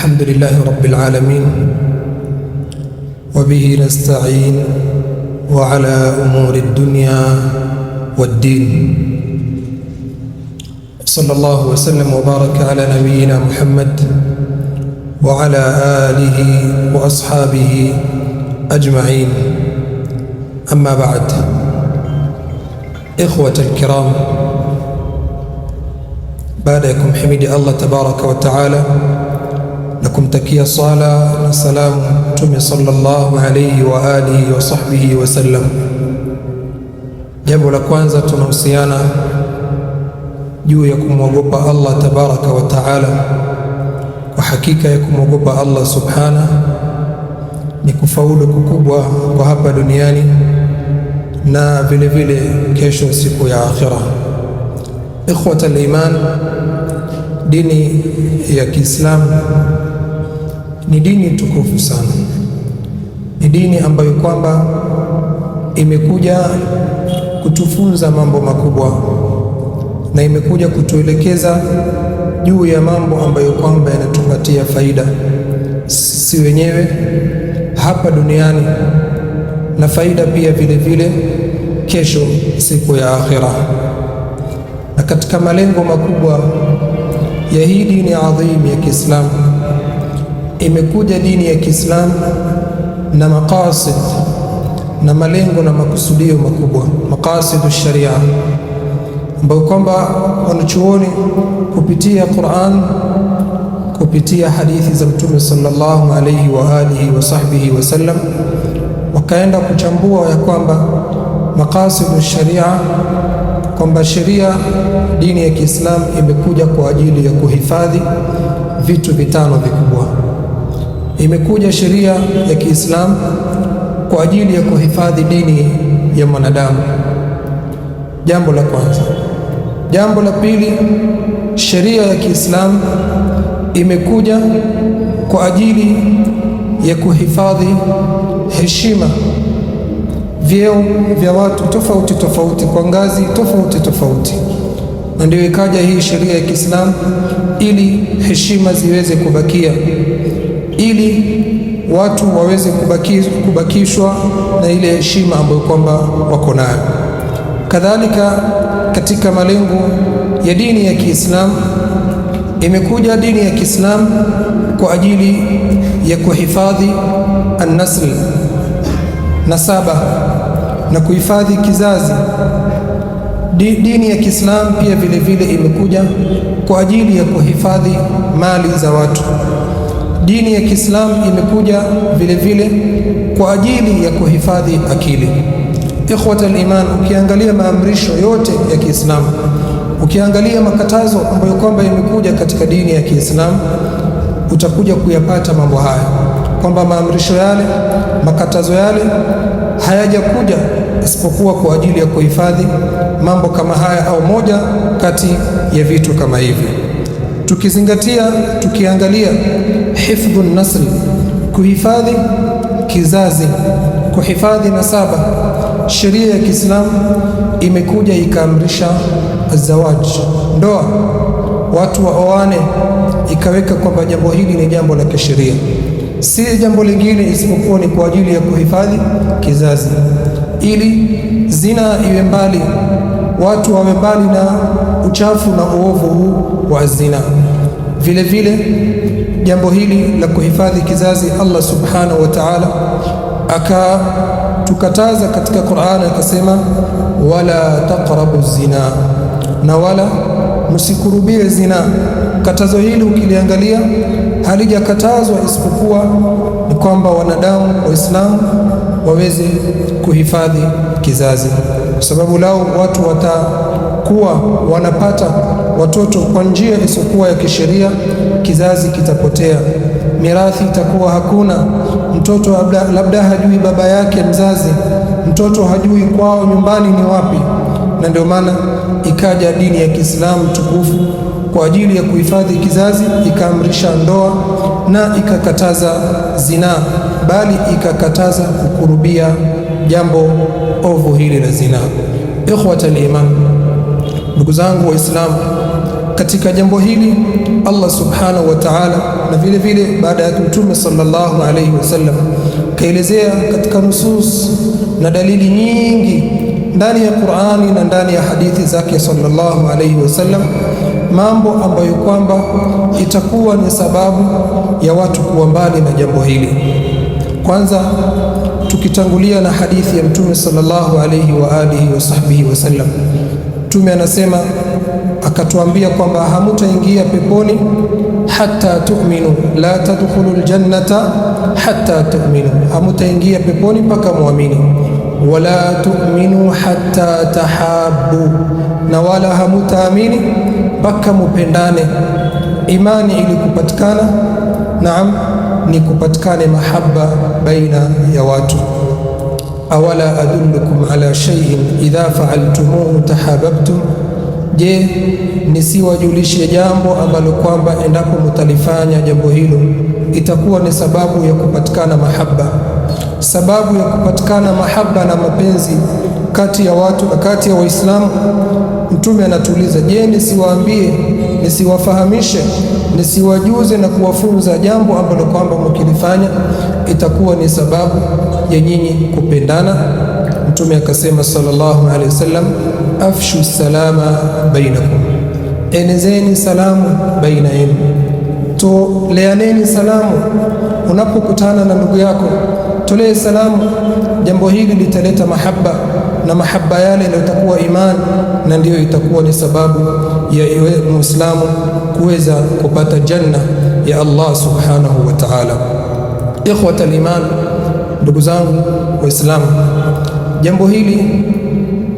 الحمد لله رب العالمين وبه نستعين وعلى أمور الدنيا والدين. صلى الله وسلم وبارك على نبينا محمد وعلى آله وأصحابه أجمعين. أما بعد، إخوة الكرام، baadayakum himidi Allah tabaraka wa taala na kumtakia sala na salamu Mtume sallallahu alayhi wa alihi wa sahbihi wa sallam. Jambo la kwanza, tunahusiana juu ya kumwogopa Allah tabaraka wa taala. Kwa hakika ya kumwogopa Allah subhana ni kufaulu kukubwa kwa hapa duniani na vile vile kesho siku ya akhira. Ikhwata al-iman, dini ya Kiislamu ni dini tukufu sana. Ni dini ambayo kwamba imekuja kutufunza mambo makubwa na imekuja kutuelekeza juu ya mambo ambayo kwamba yanatupatia faida sisi wenyewe hapa duniani na faida pia vile vile kesho siku ya akhira. Na katika malengo makubwa ya hii dini adhim ya Kiislamu, imekuja dini ya Kiislamu na maqasid na malengo na makusudio makubwa, maqasidu sharia, ambayo kwamba wanachuoni kupitia Qur'an, kupitia hadithi za Mtume sallallahu alayhi wa alihi wa sahbihi wa sallam, wakaenda kuchambua ya kwamba maqasidu sharia, kwamba sheria dini ya Kiislamu imekuja kwa ajili ya kuhifadhi vitu vitano vikubwa. Imekuja sheria ya Kiislamu kwa ajili ya kuhifadhi dini ya mwanadamu, jambo la kwanza. Jambo la pili, sheria ya Kiislamu imekuja kwa ajili ya kuhifadhi heshima, vyeo vya watu tofauti tofauti kwa ngazi tofauti tofauti, na ndio ikaja hii sheria ya Kiislamu ili heshima ziweze kubakia, ili watu waweze kubakishwa na ile heshima ambayo kwamba wako nayo. Kadhalika katika malengo ya dini ya Kiislamu, imekuja dini ya Kiislamu kwa ajili ya kuhifadhi an-nasl, nasaba, na kuhifadhi kizazi. Dini ya Kiislamu pia vile vile imekuja kwa ajili ya kuhifadhi mali za watu. Dini ya Kiislamu imekuja vile vile kwa ajili ya kuhifadhi akili. Ikhwata al-iman, ukiangalia maamrisho yote ya Kiislamu, ukiangalia makatazo ambayo kwamba imekuja katika dini ya Kiislamu, utakuja kuyapata mambo haya, kwamba maamrisho yale, makatazo yale hayajakuja isipokuwa kwa ajili ya kuhifadhi mambo kama haya, au moja kati ya vitu kama hivi. Tukizingatia, tukiangalia hifdhun nasl, kuhifadhi kizazi, kuhifadhi nasaba, sheria ya Kiislamu imekuja ikaamrisha azawaj, ndoa, watu waoane, ikaweka kwamba jambo hili ni jambo la kisheria, si jambo lingine isipokuwa ni kwa ajili ya kuhifadhi kizazi, ili zina iwe mbali, watu wawe mbali na uchafu na uovu huu wa zina. Vile vile jambo hili la kuhifadhi kizazi, Allah subhanahu wa ta'ala akatukataza katika Qur'an, akasema wala taqrabu zina, na wala msikurubie zina. Katazo hili ukiliangalia halijakatazwa isipokuwa ni kwamba wanadamu Waislamu waweze kuhifadhi kizazi, kwa sababu lao watu watakuwa wanapata watoto kwa njia isiyokuwa ya kisheria, kizazi kitapotea, mirathi itakuwa hakuna, mtoto labda hajui baba yake mzazi, mtoto hajui kwao nyumbani ni wapi. Na ndio maana ikaja dini ya Kiislamu tukufu kwa ajili ya kuhifadhi kizazi, ikaamrisha ndoa na ikakataza zina, bali ikakataza kukurubia jambo ovu hili la zina. Ikhwata al-iman, ndugu zangu Waislamu, katika jambo hili Allah subhanahu wa ta'ala, na vile vile baada ya Mtume sallallahu alayhi wasallam kaelezea katika nusus na dalili nyingi ndani ya Qur'ani na ndani ya hadithi zake sallallahu alayhi wasallam, mambo ambayo kwamba itakuwa ni sababu ya watu kuwa mbali na jambo hili. Kwanza tukitangulia na hadithi ya Mtume sallallahu alayhi wa alihi wa sahbihi wasallam, Mtume anasema akatuambia kwamba hamutaingia peponi hatta tu'minu, la tadkhulul jannata hatta tu'minu, hamutaingia peponi mpaka muamini. Wala tu'minu hatta tahabbu, na wala hamutaamini mpaka mupendane. Imani ili kupatikana, naam, ni kupatikane mahaba baina ya watu. Awala adullukum ala shay'in idha fa'altumuhu tahabbtum, je, nisiwajulishe jambo ambalo kwamba endapo mtalifanya jambo hilo itakuwa ni sababu ya kupatikana mahaba, sababu ya kupatikana mahaba na mapenzi kati ya watu na kati ya Waislamu. Mtume anatuuliza, je, nisiwaambie, nisiwafahamishe, nisiwajuze na kuwafunza jambo ambalo kwamba mkilifanya itakuwa ni sababu ya nyinyi kupendana? Mtume akasema sallallahu alaihi wasallam, afshu salama bainakum, enezeni salamu baina yenu, toleaneni salamu. Unapokutana na ndugu yako tolee salamu. Jambo hili litaleta mahaba, na mahaba yale ndio itakuwa imani, na ndiyo itakuwa ni sababu ya Muislamu kuweza kupata janna ya Allah subhanahu wa ta'ala. Ikhwata al-iman, ndugu zangu Waislamu, jambo hili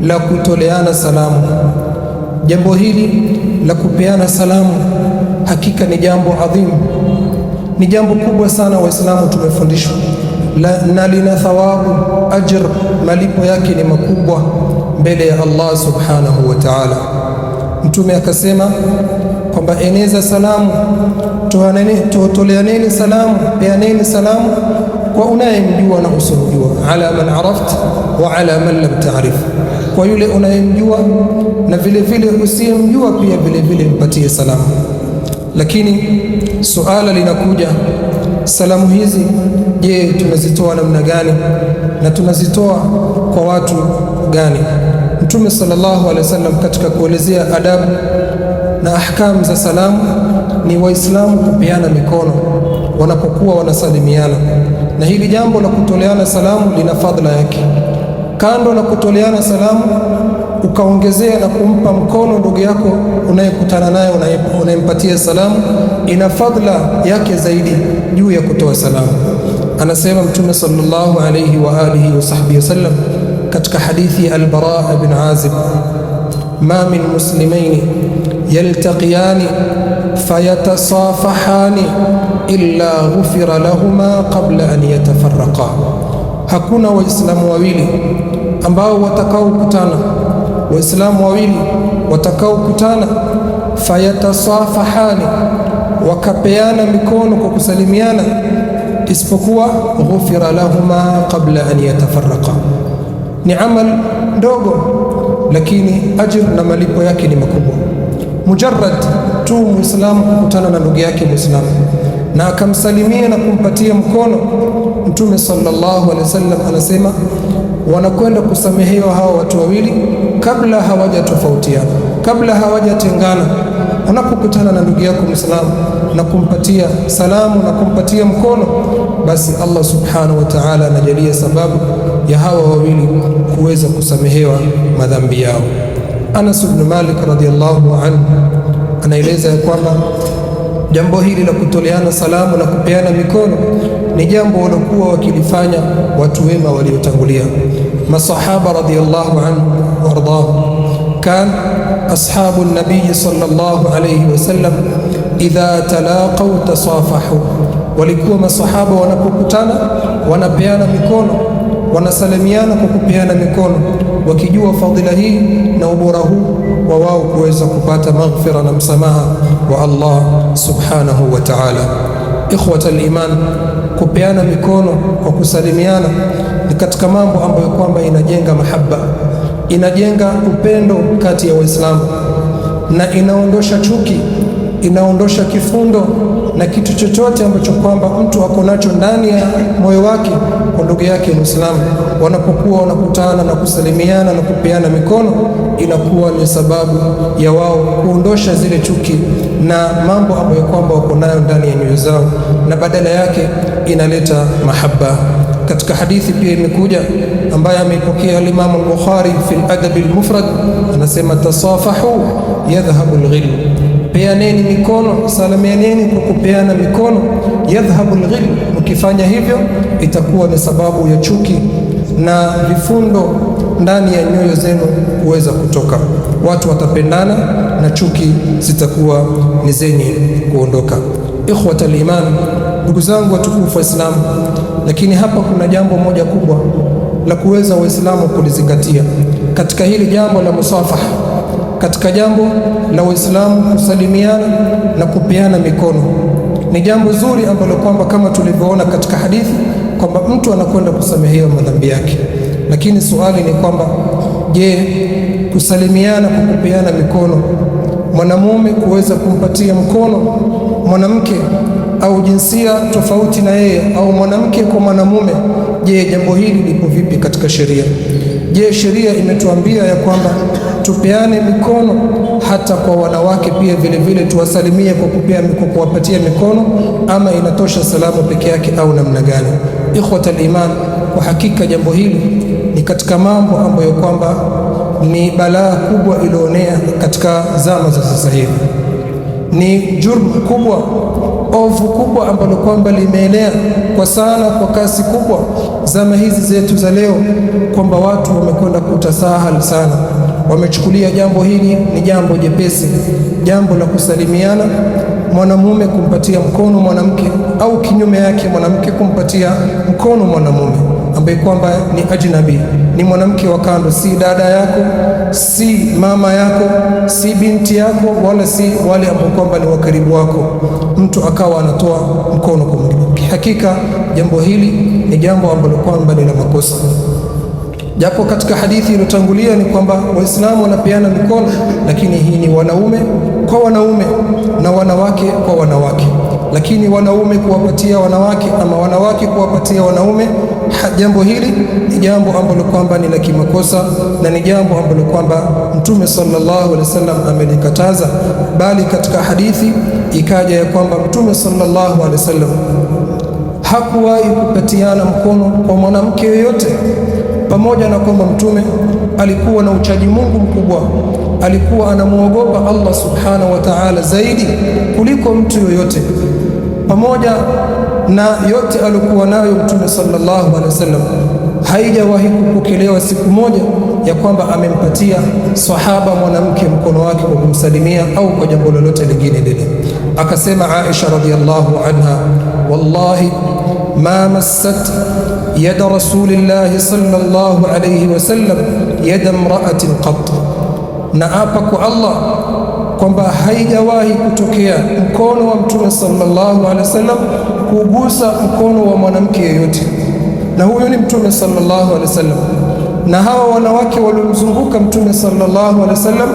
la kutoleana salamu, jambo hili la kupeana salamu, hakika ni jambo adhimu, ni jambo kubwa sana. Waislamu tumefundishwa na lina thawabu, ajr, malipo yake ni makubwa mbele ya Allah subhanahu wa ta'ala. Mtume akasema kwamba eneza salamu, toleaneni salamu, peaneni salamu kwa unayemjua na usiyemjua, ala man arafta wa ala man lam ta'rif, kwa yule unayemjua na vile vile usiyemjua pia vile vile mpatie salamu. Lakini suala linakuja, salamu hizi je, tunazitoa namna gani na tunazitoa kwa watu gani? Mtume sallallahu alaihi wasallam katika kuelezea adabu na ahkamu za salamu ni Waislamu kupeana mikono wanapokuwa wanasalimiana, na hili jambo la kutoleana salamu lina fadhila yake. Kando na kutoleana salamu, ukaongezea na kumpa mkono ndugu yako unayekutana naye, unayempatia salamu, ina fadhila yake zaidi juu ya kutoa salamu. Anasema Mtume sallallahu alayhi wa alihi wa sahbihi wasallam katika hadithi al-Bara ibn Azib, ma min muslimaini yaltaqiyani fayatasafahani illa ghufira lahuma qabla an yatafarraqa, hakuna waislamu wawili ambao watakaokutana, waislamu wawili watakaokutana, fayatasafahani, wakapeana mikono kwa kusalimiana, isipokuwa ghufira lahuma qabla an yatafarraqa. Ni amal ndogo, lakini ajr na malipo yake ni makubwa. Mujarrad tu muislamu kukutana na ndugu yake muislamu na akamsalimia na kumpatia mkono, Mtume sallallahu alaihi wasallam anasema wanakwenda kusamehewa hawa watu wawili kabla hawajatofautiana, kabla hawajatengana. Unapokutana na ndugu yako muislamu na kumpatia salamu na kumpatia mkono, basi Allah subhanahu wa ta'ala anajalia sababu ya hawa wawili kuweza kusamehewa madhambi yao. Anas ibn Malik radhiyallahu anhu anaeleza ya kwamba jambo hili la kutoleana salamu na kupeana mikono ni jambo waliokuwa wakilifanya watu wema waliotangulia, masahaba radhiyallahu anhu wardahum. Kan ashabu an-nabiy sallallahu alayhi wasallam idha talaqaw tasafahu, walikuwa masahaba wanapokutana wanapeana mikono, wanasalimiana kwa kupeana mikono, wakijua fadhila hii na ubora huu wa wao kuweza kupata maghfira na msamaha wa Allah subhanahu wa ta'ala. Ikhwata al-iman, kupeana mikono kwa kusalimiana ni katika mambo ambayo kwamba inajenga mahaba, inajenga upendo kati ya Waislamu na inaondosha chuki, inaondosha kifundo na kitu chochote ambacho kwamba mtu ako nacho ndani ya moyo wake kwa ndugu yake Muislamu. Wanapokuwa wanakutana na kusalimiana na kupeana mikono, inakuwa ni sababu ya wao kuondosha zile chuki na mambo ambayo kwamba wako nayo ndani ya nyoyo zao, na badala yake inaleta mahaba. Katika hadithi pia imekuja ambaye ameipokea al-Imam al-Bukhari fi al-Adab al-Mufrad, anasema tasafahu yadhhabu al-ghil, peaneni mikono, salamianeni kwa kupeana mikono, yadhhabu al-ghil. Ukifanya hivyo itakuwa ni sababu ya chuki na vifundo ndani ya nyoyo zenu kuweza kutoka. Watu watapendana na chuki zitakuwa ni zenye kuondoka. Ikhwata al-iman, ndugu zangu watukufu Waislamu, lakini hapa kuna jambo moja kubwa la kuweza Waislamu kulizingatia katika hili jambo la musafaha, katika jambo la Waislamu kusalimiana na kupeana mikono. Ni jambo zuri ambalo kwamba kama tulivyoona katika hadithi kwamba mtu anakwenda kusamehewa madhambi yake, lakini swali ni kwamba je, kusalimiana kwa kupeana mikono, mwanamume kuweza kumpatia mkono mwanamke au jinsia tofauti na yeye au mwanamke kwa mwanamume, je, jambo hili lipo vipi katika sheria? Je, sheria imetuambia ya kwamba tupeane mikono hata kwa wanawake pia vile vile tuwasalimie kwa kuwapatia mikono, ama inatosha salamu peke yake au namna gani? Ikhwata al-iman, kwa hakika jambo hili ni katika mambo ambayo kwamba ni balaa kubwa ilioonea katika zama za sasa hivi. Ni jurm kubwa, ovu kubwa ambalo kwamba limeenea kwa sana, kwa kasi kubwa zama hizi zetu za leo, kwamba watu wamekwenda kutasahal sana, wamechukulia jambo hili ni jambo jepesi, jambo la kusalimiana, mwanamume kumpatia mkono mwanamke au kinyume yake mwanamke kumpatia mkono mwanamume ambaye kwamba ni ajnabi, ni mwanamke wa kando, si dada yako, si mama yako, si binti yako, wala si wale ambao kwamba ni wakaribu wako, mtu akawa anatoa mkono kwa mwingine. Hakika jambo hili ni jambo ambalo kwamba ni la makosa, japo katika hadithi iliyotangulia ni kwamba Waislamu wanapeana mikono, lakini hii ni wanaume kwa wanaume na wanawake kwa wanawake. Lakini wanaume kuwapatia wanawake ama wanawake kuwapatia wanaume, jambo hili ni jambo ambalo kwamba ni la kimakosa na ni jambo ambalo kwamba Mtume sallallahu alaihi wasallam amelikataza. Bali katika hadithi ikaja ya kwamba Mtume sallallahu alaihi wasallam hakuwahi kupatiana mkono kwa mwanamke yoyote, pamoja na kwamba Mtume alikuwa na uchaji Mungu mkubwa, alikuwa anamuogopa Allah subhanahu wa ta'ala zaidi kuliko mtu yoyote. Pamoja na yote alikuwa nayo Mtume sallallahu alaihi wasallam, haijawahi kupokelewa siku moja ya kwamba amempatia sahaba mwanamke mkono wake kwa kumsalimia au kwa jambo lolote lingine lile. Akasema Aisha radhiyallahu anha, wallahi ma massat yada rasulillahi sallallahu alayhi wasallam yada imra'atin qat, na apa kwa Allah kwamba haijawahi kutokea mkono wa Mtume sallallahu alaihi wasallam kugusa mkono wa mwanamke yeyote, na huyo ni Mtume sallallahu alaihi wasallam. Na hawa wanawake waliomzunguka Mtume sallallahu alaihi wasallam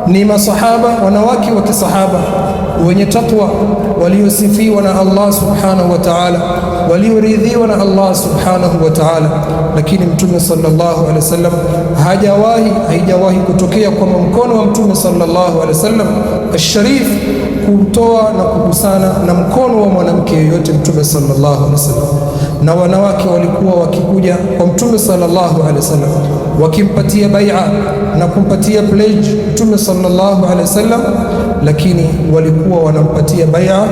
ni masahaba, wanawake wa kisahaba wenye takwa, waliosifiwa na Allah subhanahu wa ta'ala, walioridhiwa na Allah subhanahu wa ta'ala. Lakini Mtume sallallahu alaihi wasallam haijawahi kutokea kwamba mkono wa Mtume sallallahu alaihi wasallam asharif kutoa na kugusana na mkono wa mwanamke yeyote Mtume sallallahu alaihi wasallam. Na wanawake walikuwa wakikuja kwa Mtume sallallahu alaihi wasallam wakimpatia bai'a na kumpatia pledge Mtume sallallahu alaihi wasallam, lakini walikuwa wanampatia bai'a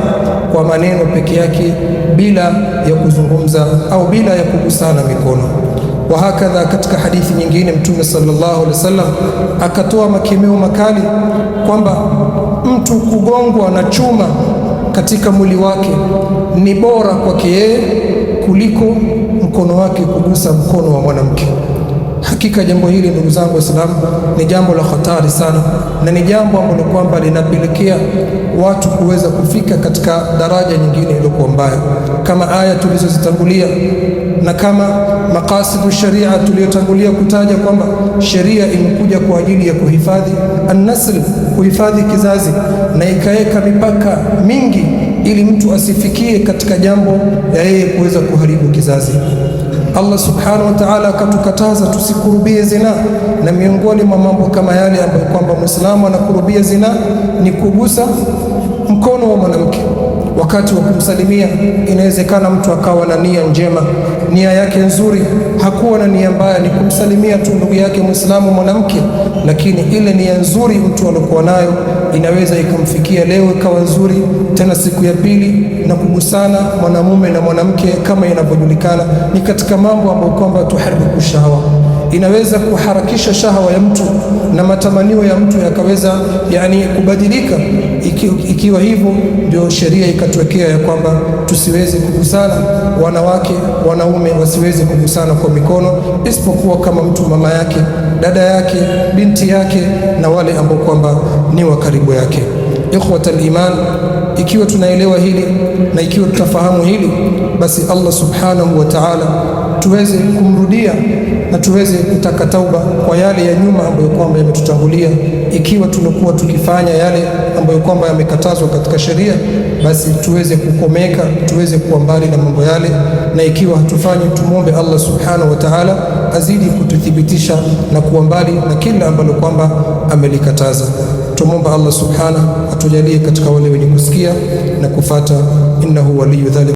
kwa maneno peke yake bila ya kuzungumza au bila ya kugusana mikono. Wa hakadha, katika hadithi nyingine Mtume sallallahu alaihi wasallam akatoa makemeo makali kwamba mtu kugongwa na chuma katika mwili wake ni bora kwake yeye kuliko mkono wake kugusa mkono wa mwanamke. Hakika jambo hili ndugu zangu Waislamu ni jambo la hatari sana, na ni jambo ambalo kwamba linapelekea watu kuweza kufika katika daraja nyingine iliyokuwa mbaya, kama aya tulizozitangulia. na kama maqasidu sharia tuliyotangulia kutaja kwamba sheria imekuja kwa ajili ya kuhifadhi an-nasl, kuhifadhi kizazi, na ikaweka mipaka mingi ili mtu asifikie katika jambo ya yeye kuweza kuharibu kizazi. Allah subhanahu wa ta'ala akatukataza tusikurubie zina, na miongoni mwa mambo kama yale ambayo kwamba Muislamu anakurubia zina ni kugusa mkono wa mwanamke wakati wa kumsalimia. Inawezekana mtu akawa na nia njema, nia yake nzuri, hakuwa na nia mbaya, ni kumsalimia tu ndugu yake Muislamu mwanamke, lakini ile nia nzuri mtu alikuwa nayo inaweza ikamfikia leo ikawa nzuri tena siku ya pili. Na kugusana mwanamume na mwanamke kama inavyojulikana ni katika mambo ambayo kwamba tuharibu shahawa, inaweza kuharakisha shahawa ya mtu na matamanio ya mtu yakaweza kubadilika. Ikiwa hivyo, ndio sheria ikatuwekea ya kwamba tusiweze kugusana, wanawake wanaume wasiweze kugusana kwa mikono, isipokuwa kama mtu mama yake, dada yake, binti yake na wale ambao kwamba ni wa karibu yake. Ikhwatal iman, ikiwa tunaelewa hili na ikiwa tutafahamu hili, basi Allah subhanahu wa ta'ala tuweze kumrudia na tuweze kutaka tauba kwa yale ya nyuma ambayo kwamba yametutangulia. Ikiwa tunakuwa tukifanya yale ambayo kwamba yamekatazwa katika sheria, basi tuweze kukomeka, tuweze kuwa mbali na mambo yale, na ikiwa hatufanyi, tumuombe Allah subhanahu wa ta'ala azidi kututhibitisha na kuwa mbali na kila ambalo kwamba amelikataza. Tumuombe Allah subhanahu atujalie katika wale wenye kusikia na kufata. Innahu waliyu dhalika.